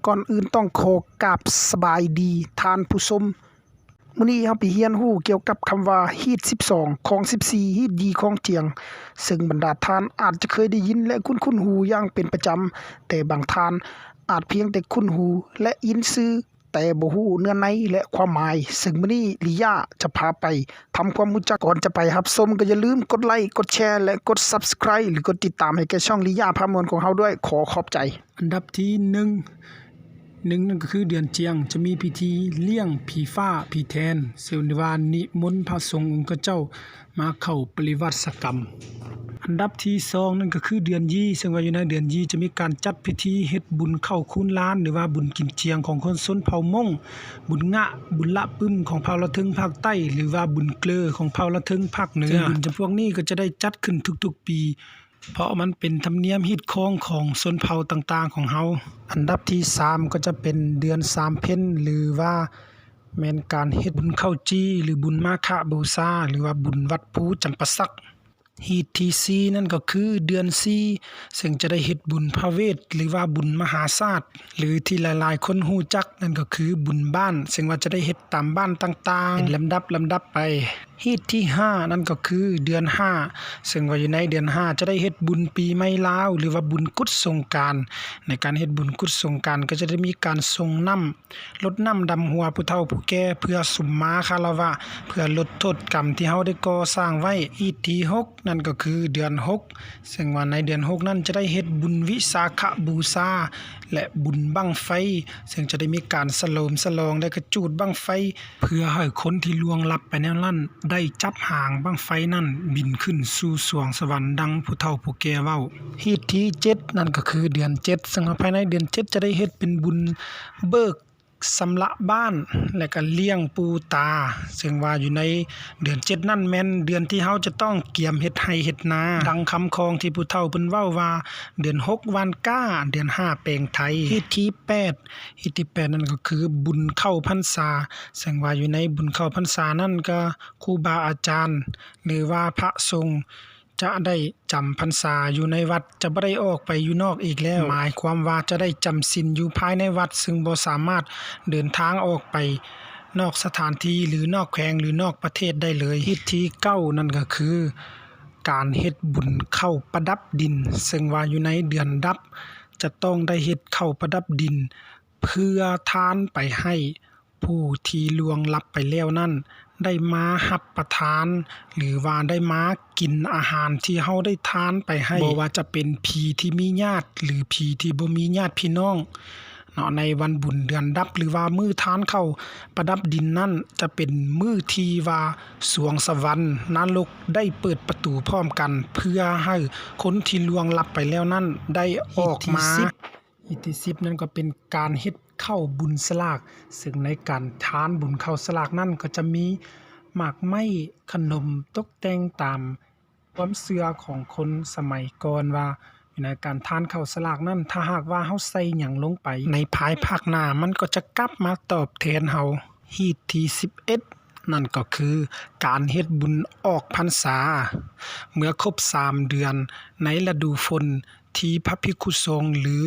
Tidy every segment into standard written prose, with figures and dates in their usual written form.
ก่อนอื่นต้องขอกราบสบายดีท่านผู้ชมมื้อนี้เราไปเรียนรู้เกี่ยวกับคำว่าฮีต12ของ14ฮีตดีของเจียงซึ่งบรรดาท่านอาจจะเคยได้ยินและคุ้นหูอย่างเป็นประจำแต่บางท่านอาจเพียงแต่คุ้นหูและยินชื่อแต่บ่ฮู้เนื้อในและความหมายซึ่งมื้อนี้ลิยาจะพาไปทำความรู้จักก่อนจะไปรับชมก็อย่าลืมกดไลค์กดแชร์และกด Subscribe หรือกดติดตามให้แก่ช่องลิยาพามวลของเราด้วยขอขอบใจอันดับที่1นั่นก็คือเดือนเจียงจะมีพิธีเลี้ยงผีฟ้าผีแทนซึ่งว่านิมนต์พระสงฆ์องค์เจ้ามาเข้าปริวัติกรรมอันดับที่2นั่นก็คือเดือนยี่ซึ่งว่าอยู่ในเดือนยี่จะมีการจัดพิธีเฮ็ดบุญเข้าคูนล้านหรือว่าบุญกินเจียงของคนชนเผ่ามงบุญงะบุญละปึ้มของเผ่าละทึงภาคใต้หรือว่าบุญเกลอของเผ่าละทึงภาคเหนือบุญจำพวกนี้ก็จะได้จัดขึ้นทุกๆปีเพราะมันเป็นธรรมเนียมฮิตของชนเผ่าต่างๆของเฮาอันดับที่3ก็จะเป็นเดือน3เพ็ญหรือว่าแม่นการเฮ็ดบุญข้าวจีหรือบุญมาฆบูชาหรือว่าบุญวัดภูจำปาสักฮีตที่4นั่นก็คือเดือน4ซึ่งจะได้เฮ็ดบุญพระเวทหรือว่าบุญมหาศาสตร์หรือที่หลายๆคนฮู้จักนั่นก็คือบุญบ้านซึ่งว่าจะได้เฮ็ดตามบ้านต่างๆเป็นลำดับไปฮีตที่5นั่นก็คือเดือน5ซึ่งว่าอยู่ในเดือน5จะได้เฮ็ดบุญปีใหม่ลาวหรือว่าบุญกุศสงกรานต์ในการเฮ็ดบุญกุศสงกรานต์ก็จะได้มีการส่งน้ำรดน้ำดำหัวผู้เฒ่าผู้แก่เพื่อสุมมาคารวะเพื่อลดโทษกรรมที่เฮาได้ก่อสร้างไว้ฮีตที่6นั่นก็คือเดือน6ซึ่งว่าในเดือน6นั้นจะได้เฮ็ดบุญวิสาขบูชาและบุญบั้งไฟซึ่งจะได้มีการฉลองและกระจูดบั้งไฟเพื่อให้คนที่ล่วงลับไปแนวนั้นได้จับหางบั้งไฟนั้นบินขึ้นสู่สวงสวรรค์ดังผู้เฒ่าผู้แก่เว้าฮีตที่7นั่นก็คือเดือน7ซึ่งภายในเดือน7จะได้เฮ็ดเป็นบุญเบิกสำละบ้านและก็เลี้ยงปูตาซึ่งว่าอยู่ในเดือน7นั่นแม่นเดือนที่เฮาจะต้องเกี่ยมเฮ็ดไร่เฮ็ดนาดังคำคองที่ผู้เฒ่าเพิ่นเว้าว่าเดือน6วานก้าเดือน5แปลงไทยฮีตที่8นั่นก็คือบุญเข้าพรรษาซึ่งว่าอยู่ในบุญเข้าพรรษานั่นก็ครูบาอาจารย์หรือว่าพระสงฆ์จะได้จำพรรษาอยู่ในวัดจะบ่ได้ออกไปอยู่นอกอีกแล้วหมายความว่าจะได้จำศีลอยู่ภายในวัดซึ่งบ่สามารถเดินทางออกไปนอกสถานที่หรือนอกแขวงหรือนอกประเทศได้เลยฮีตที่9นั่นก็คือการเฮ็ดบุญเข้าประดับดินซึ่งว่าอยู่ในเดือนดับจะต้องได้เฮ็ดเข้าประดับดินเพื่อทานไปให้ผู้ที่ล่วงลับไปแล้วนั้นได้มารับประทานหรือว่าได้มากินอาหารที่เฮาได้ทานไปให้บ่ว่าจะเป็นผีที่มีญาติหรือผีที่บ่มีญาติพี่น้องเนาะในวันบุญเดือนดับหรือว่ามื้อทานเข้าประดับดินนั้นจะเป็นมื้อที่ว่าสวงสวรรค์นรกได้เปิดประตูพร้อมกันเพื่อให้คนที่ล่วงลับไปแล้วนั้นได้ออกมาฮีตที่10นั่นก็เป็นการเฮ็ดเข้าบุญสลากซึ่งในการทานบุญเข้าสลากนั่นก็จะมีหมากไม้ขนมตกแต่งตามความเชื่อของคนสมัยก่อนว่าในการทานข้าวสลากนั้นถ้าหากว่าเฮาใส่หยังลงไปในภายภาคหน้ามันก็จะกลับมาตอบแทนเฮาฮีตที่11นั่นก็คือการเฮ็ดบุญออกพรรษาเมื่อครบ3เดือนในฤดูฝนที่พระภิกขุสงฆ์หรือ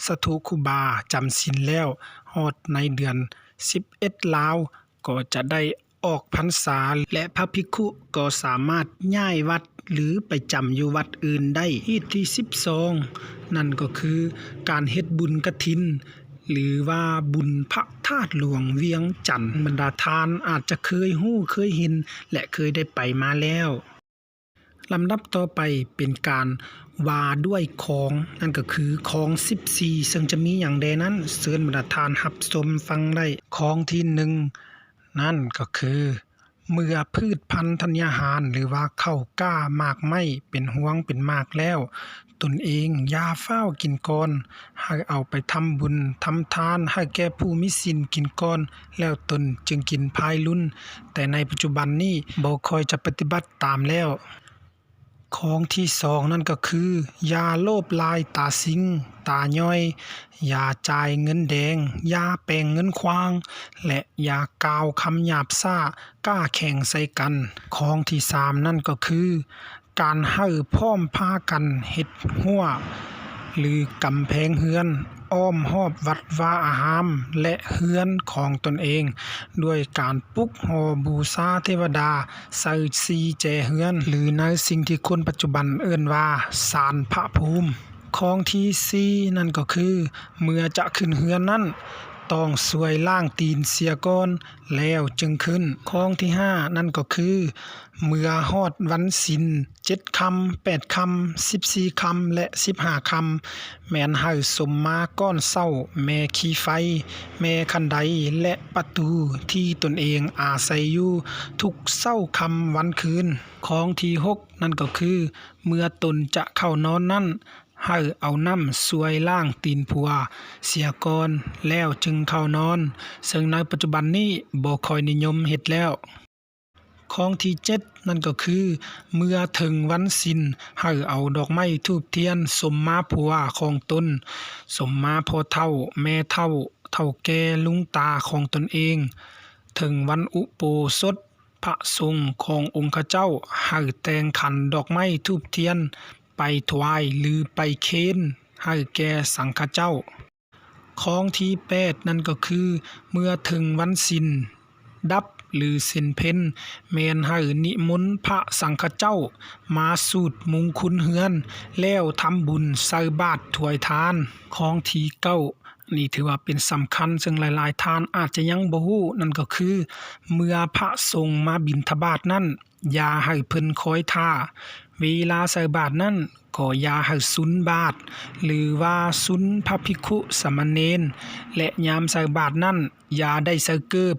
สธุครูบาจำศีลแล้วฮอดในเดือน11ลาวก็จะได้ออกพรรษาและพระภิกขุก็สามารถย้ายวัดหรือไปจำอยู่วัดอื่นได้ฮีตที่12นั่นก็คือการเฮ็ดบุญกฐินหรือว่าบุญพระธาตุหลวงเวียงจันทน์บรรดาทานอาจจะเคยฮู้เคยเห็นและเคยได้ไปมาแล้วลำดับต่อไปเป็นการว่าด้วยของนั่นก็คือของ14ซึ่งจะมีอย่างใดนั้นเชิญบรรดาทานรับชมฟังได้ของที่1นั่นก็คือเมื่อพืชพันธุ์ธัญญาหารหรือว่าข้าวกล้าหมากไม้เป็นหวงเป็นหมากแล้วตนเองอย่าฟ้าวกินก่อนให้เอาไปทำบุญทำทานให้แก่ผู้มีศีลกินก่อนแล้วตนจึงกินภายรุ่นแต่ในปัจจุบันนี้บ่ค่อยจะปฏิบัติตามแล้วของที่2นั่นก็คืออย่าโลภลายตาสิงตาย้อยอย่าจ่ายเงินแดงอย่าแปลงเงินควางและอย่ากล่าวคำหยาบซ่ากล้าแข่งใส่กันของที่3นั่นก็คือการให้พร้อมพากันเฮ็ดหัว หรือกำแพงเฮือนอ้อมรอบวัดวาอารามและเฮือนของตนเองด้วยการปลุกหอบูชาเทวดาใส่ซีแจเฮือนหรือในสิ่งที่คนปัจจุบันเอิ้นว่าศาลพระภูมิของที่4นั่นก็คือเมื่อจะขึ้นเฮือนนั้นต้องสวยล้างตีนเสียก่อนแล้วจึงขึ้นของที่5นั่นก็คือเมื่อฮอดวันศีล7ค่ำ8ค่ำ14ค่ำและ15ค่ำแม่นให้สมมาก่อนเช้าแม่ขี้ไฟแม่คันไดและประตูที่ตนเองอาศัยอยู่ทุกเช้าค่ำวันคืนของที่6นั่นก็คือเมื่อตนจะเข้านอนนั้นให้เอาน้ำสวยล้างตีนผัวเสียก่อนแล้วจึงเข้านอนซึ่งในปัจจุบันนี้บ่ค่อยนิยมเฮ็ดแล้วของที่7นั่นก็คือเมื่อถึงวันศีลให้เอาดอกไม้ธูปเทียนสมมาผัวของตนสมมาพ่อเฒ่าแม่เฒ่าเฒ่าแก่ลุงตาของตนเองถึงวันอุโบสถพระสงฆ์ขององค์เจ้าให้แต่งขันดอกไม้ธูปเทียนไปถวายหรือไปเค้นให้แก่สังฆเจ้าของที่8นั่นก็คือเมื่อถึงวันศีลดับหรือศีลเพ็ญแม่นให้นิมนต์พระสังฆเจ้ามาสูตรมงคลเฮือนแล้วทำบุญใส่บาตรถวายทานของที่9นี่ถือว่าเป็นสำคัญซึ่งหลายๆท่านอาจจะยังบ่ฮู้นั่นก็คือเมื่อพระสงฆ์มาบิณฑบาตนั้นอย่าให้เพิ่นคอยท่าเวลาใส่บาตรนั้นก็อย่าให้สุนบาตรหรือว่าสุนพระภิกขุสามเณรและยามใส่บาตรนั้นอย่าได้ใส่เกิบ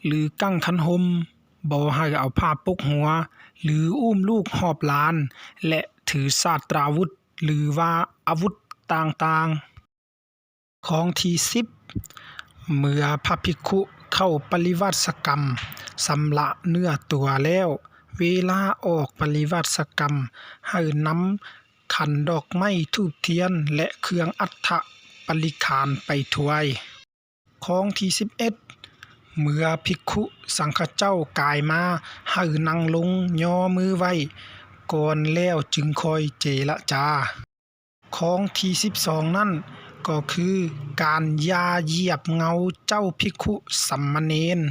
หรือกั้งขันห่มบ่ให้เอาผ้าปกหัวหรืออุ้มลูกหอบหลานและถือศาสตราวุธหรือว่าอาวุธต่างๆของที่10เมื่อพระภิกขุเข้าปริวาสกรรมสำละเนื้อตัวแล้วเวลาออกปริวาสกรรมให้นำขันดอกไม้ธูปเทียนและเครื่องอัฐบริขารไปถวายของที่11เมื่อภิกขุสังฆเจ้ากายมาให้นั่งลงย่อมือไว้ก่อนแล้วจึงค่อยเจรจาของที่12นั่นก็คือการอย่าเหยียบเงาเจ้าภิกขุสามเณร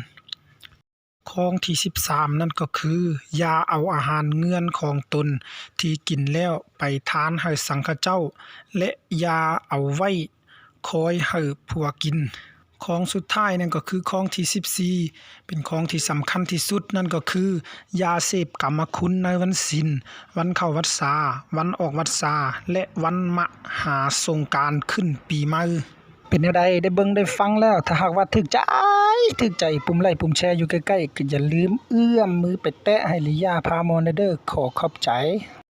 ของที่13นั่นก็คืออย่าเอาอาหารเงื่อนของตนที่กินแล้วไปทานให้สังฆเจ้าและอย่าเอาไว้คอยให้ผัวกินของสุดท้ายนั่นก็คือของที่14เป็นของที่สำคัญที่สุดนั่นก็คืออย่าเสพกามคุณในวันศีลวันเข้าพรรษาวันออกพรรษาและวันมหาสงกรานต์ขึ้นปีใหม่เป็นแนวใดได้เบิ่งได้ฟังแล้วถ้าหากว่าถึกใจปุ่มไลค์ปุ่มแชร์อยู่ใกล้ๆก็อย่าลืมเอื้อมมือไปแตะให้ลิยาพามอนเด้อขอขอบใจ